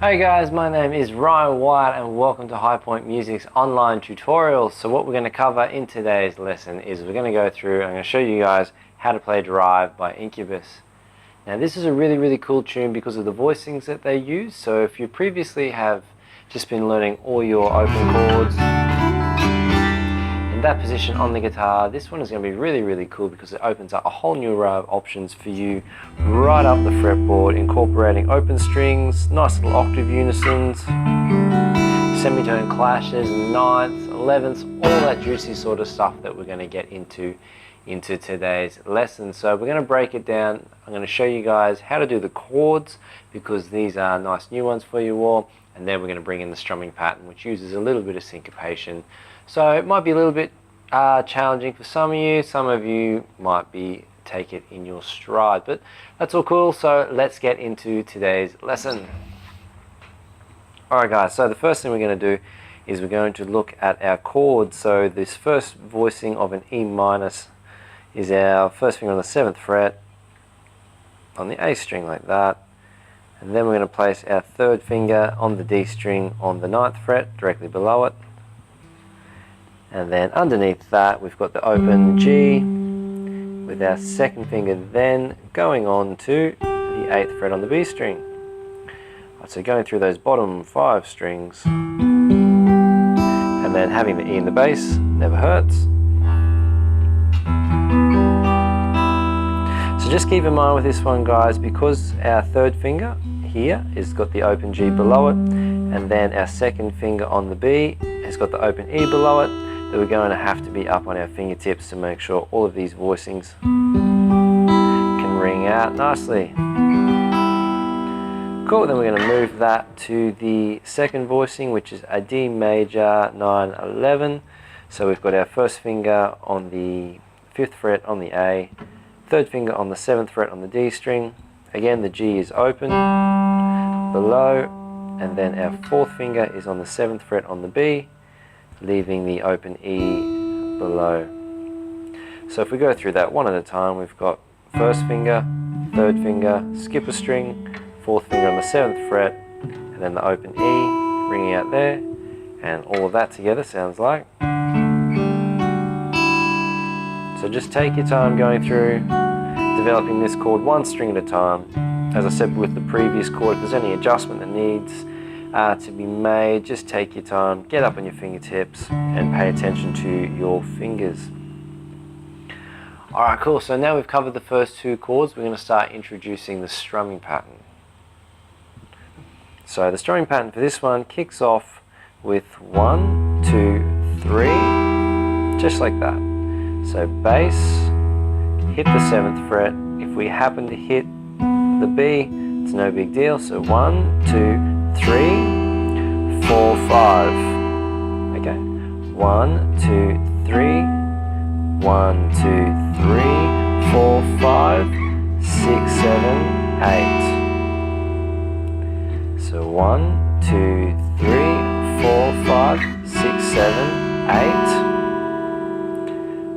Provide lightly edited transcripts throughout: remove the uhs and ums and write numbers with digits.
Hey guys, my name is Ryan White and welcome to High Point Music's online tutorials. So what we're going to cover in today's lesson is we're going to go through, I'm going to show you guys how to play Drive by Incubus. Now this is a really cool tune because of the voicings that they use. So if you previously have just been learning all your open chords in that position on the guitar, this one is going to be really cool because it opens up a whole new row of options for you right up the fretboard, incorporating open strings, nice little octave unisons, semitone clashes, ninths, 11ths, all that juicy sort of stuff that we're going to get into today's lesson. So we're going to break it down. I'm going to show you guys how to do the chords because these are nice new ones for you all, and then we're going to bring in the strumming pattern, which uses a little bit of syncopation. So it might be a little bit challenging for some of you might take it in your stride, but that's all cool. So let's get into today's lesson. Alright guys, so the first thing we're going to do is we're going to look at our chords. So this first voicing of an E minus is our first finger on the 7th fret on the A string like that, and then we're going to place our third finger on the D string on the 9th fret directly below it. And then underneath that we've got the open G with our second finger then going on to the 8th fret on the B string. Right, so going through those bottom 5 strings and then having the E in the bass never hurts. So just keep in mind with this one guys, because our third finger here has got the open G below it and then our second finger on the B has got the open E below it, that we're going to have to be up on our fingertips to make sure all of these voicings can ring out nicely. Cool, then we're going to move that to the second voicing, which is a D major 9/11. So we've got our first finger on the 5th fret on the A, third finger on the 7th fret on the D string. Again, the G is open below, and then our 4th finger is on the 7th fret on the B, leaving the open E below. So if we go through that one at a time, we've got first finger, third finger, skip a string, 4th finger on the 7th fret, and then the open E ringing out there, and all of that together sounds like. So just take your time going through developing this chord one string at a time. As I said with the previous chord, if there's any adjustment that needs to be made, just take your time, get up on your fingertips and pay attention to your fingers. Alright, cool, so now we've covered the first 2 chords, we're going to start introducing the strumming pattern. So the strumming pattern for this one kicks off with 1, 2, 3, just like that. So bass, hit the 7th fret. If we happen to hit the B, it's no big deal. So 1, 2, 3, 4, 5. Okay. 1, 2, 3. 1, 2, 3, 4, 5, 6, 7, 8. So 1, 2, 3, 4, 5, 6, 7, 8.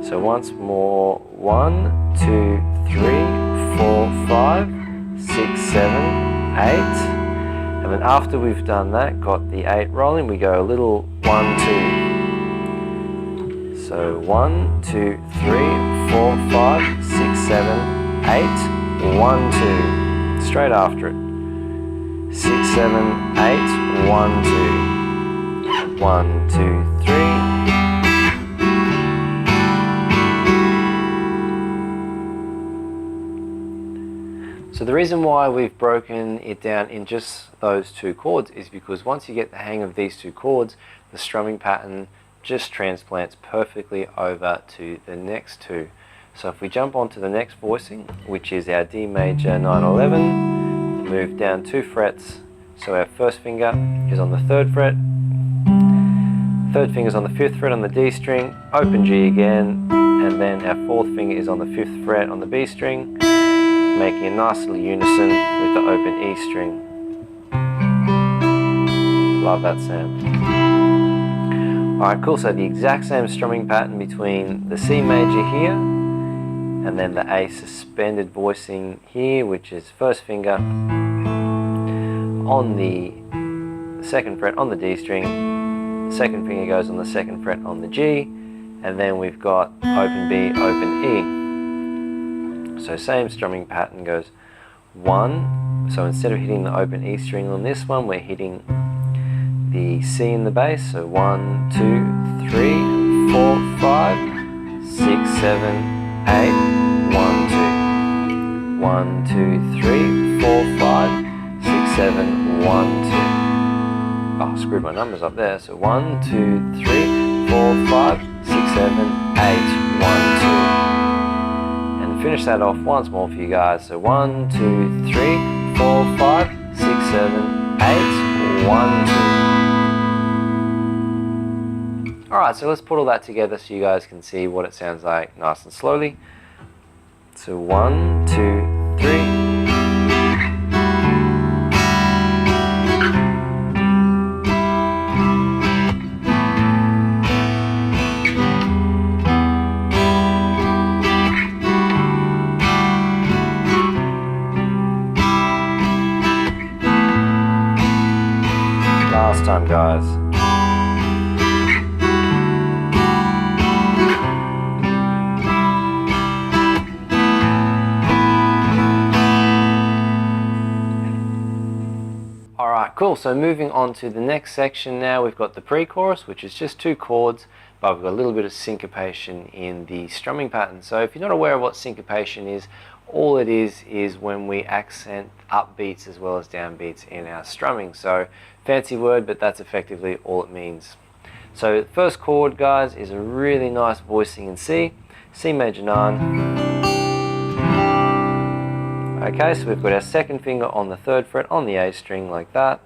So once more. 1, 2, 3, 4, 5, 6, 7, 8. And then after we've done that, got the 8 rolling, we go a little 1, 2. So 1, 2, 3, 4, 5, 6, 7, 8, 1, 2. Straight after it. 6, 7, 8, 1, 2. 1, 2, 3. So the reason why we've broken it down in just those 2 chords is because once you get the hang of these 2 chords, the strumming pattern just transplants perfectly over to the next 2. So if we jump onto the next voicing, which is our D major 9/11, move down 2 frets. So our first finger is on the 3rd fret, third finger is on the 5th fret on the D string, open G again, and then our 4th finger is on the 5th fret on the B string, making a nice little unison with the open E string. Love that sound. Alright, cool, so the exact same strumming pattern between the C major here and then the A suspended voicing here, which is first finger on the the 2nd fret on the D string, the 2nd finger goes on the 2nd fret on the G, and then we've got open B, open E. So same strumming pattern goes 1, so instead of hitting the open E string on this one, we're hitting the C in the bass, so 1, 2, 3, 4, 5, 6, 7, 8, 1, 2. 1, 2, 3, 4, 5, 6, 7, 1, 2. Oh, I screwed my numbers up there. So 1, 2, 3, 4, 5, 6, 7, 8, 1, 2. And finish that off once more for you guys. So 1, 2, 3, 4, 5, 6, 7, 8, 1, 2. Alright, so let's put all that together so you guys can see what it sounds like nice and slowly. So 1, 2, 3. Last time, guys. Alright, cool. So moving on to the next section now, we've got the pre-chorus, which is just 2 chords, but we've got a little bit of syncopation in the strumming pattern. So if you're not aware of what syncopation is, all it is when we accent upbeats as well as downbeats in our strumming. So fancy word, but that's effectively all it means. So the first chord, guys, is a really nice voicing in C, C major 9. Okay, so we've got our 2nd finger on the 3rd fret on the A string like that,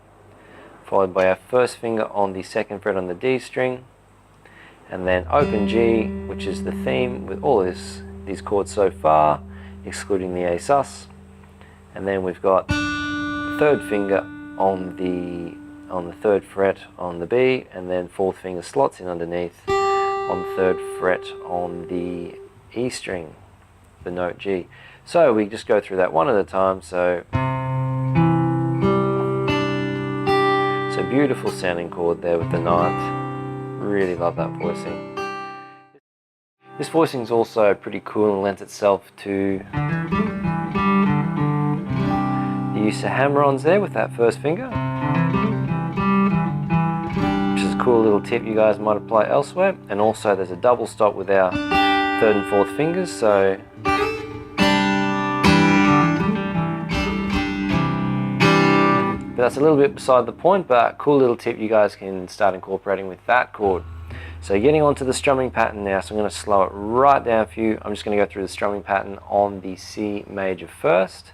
followed by our 1st finger on the 2nd fret on the D string, and then open G, which is the theme with all these chords so far, excluding the A sus. And then we've got 3rd finger on the 3rd fret on the B, and then 4th finger slots in underneath on the 3rd fret on the E string, the note G. So we just go through that one at a time. So beautiful sounding chord there with the 9th. Really love that voicing. This voicing is also pretty cool and lends itself to the use of hammer-ons there with that 1st finger, which is a cool little tip you guys might apply elsewhere. And also there's a double stop with our 3rd and 4th fingers, so but that's a little bit beside the point, but cool little tip you guys can start incorporating with that chord. So getting on to the strumming pattern now, so I'm going to slow it right down for you. I'm just going to go through the strumming pattern on the C major first.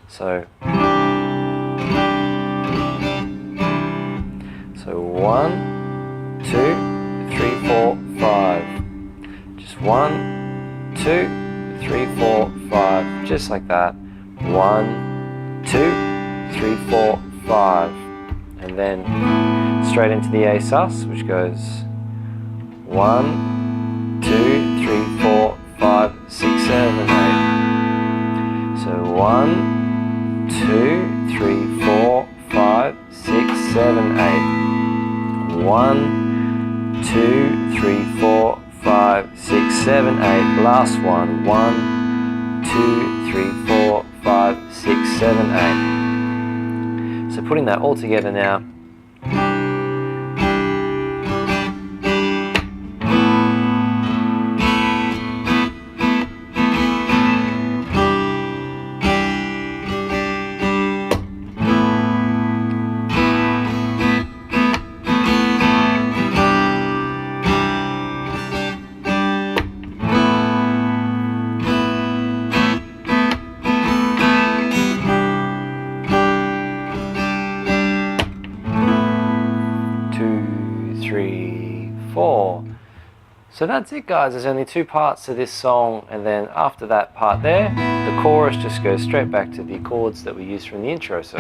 So 1, 2, 3, 4, 5. Just 1, 2, 3, 4, 5. Just like that. 1, 2, 3, 4, 5, and then straight into the A sus, which goes 1, 2, 3, 4, 5, 6, 7, 8. So 1, 2, 3, 4, 5, 6, 7, 8. 1, 2, 3, 4, 5, 6, 7, 8. Last one. 1, 2, 3, 4, 5, 6, 7, 8. So putting that all together now. So that's it, guys. There's only 2 parts to this song, and then after that part there, the chorus just goes straight back to the chords that we used from the intro. So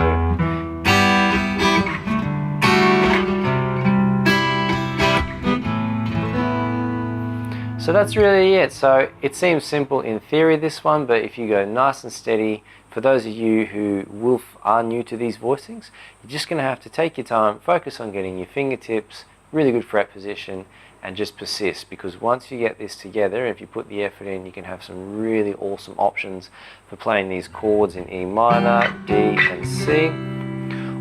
So that's really it. So it seems simple in theory, this one, but if you go nice and steady, for those of you who are new to these voicings, you're just going to have to take your time, focus on getting your fingertips, really good fret position, and just persist, because once you get this together, if you put the effort in, you can have some really awesome options for playing these chords in E minor, D, and C.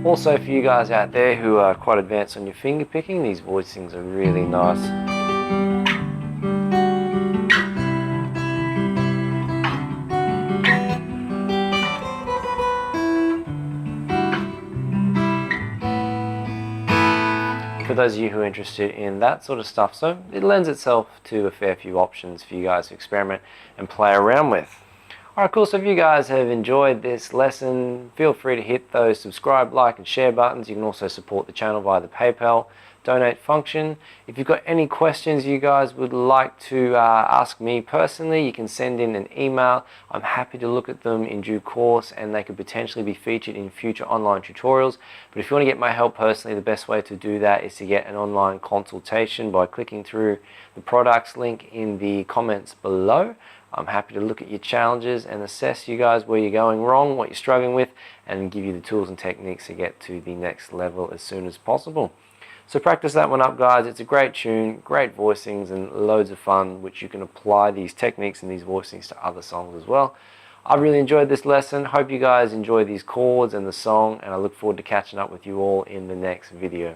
Also, for you guys out there who are quite advanced on your finger picking, these voicings are really nice. For those of you who are interested in that sort of stuff, so it lends itself to a fair few options for you guys to experiment and play around with. Alright, cool. So if you guys have enjoyed this lesson, feel free to hit those subscribe, like, and share buttons. You can also support the channel via the PayPal donate function. If you've got any questions you guys would like to ask me personally, you can send in an email. I'm happy to look at them in due course, and they could potentially be featured in future online tutorials. But if you want to get my help personally, the best way to do that is to get an online consultation by clicking through the products link in the comments below. I'm happy to look at your challenges and assess you guys where you're going wrong, what you're struggling with, and give you the tools and techniques to get to the next level as soon as possible. So practice that one up, guys. It's a great tune, great voicings, and loads of fun, which you can apply these techniques and these voicings to other songs as well. I really enjoyed this lesson. Hope you guys enjoy these chords and the song, and I look forward to catching up with you all in the next video.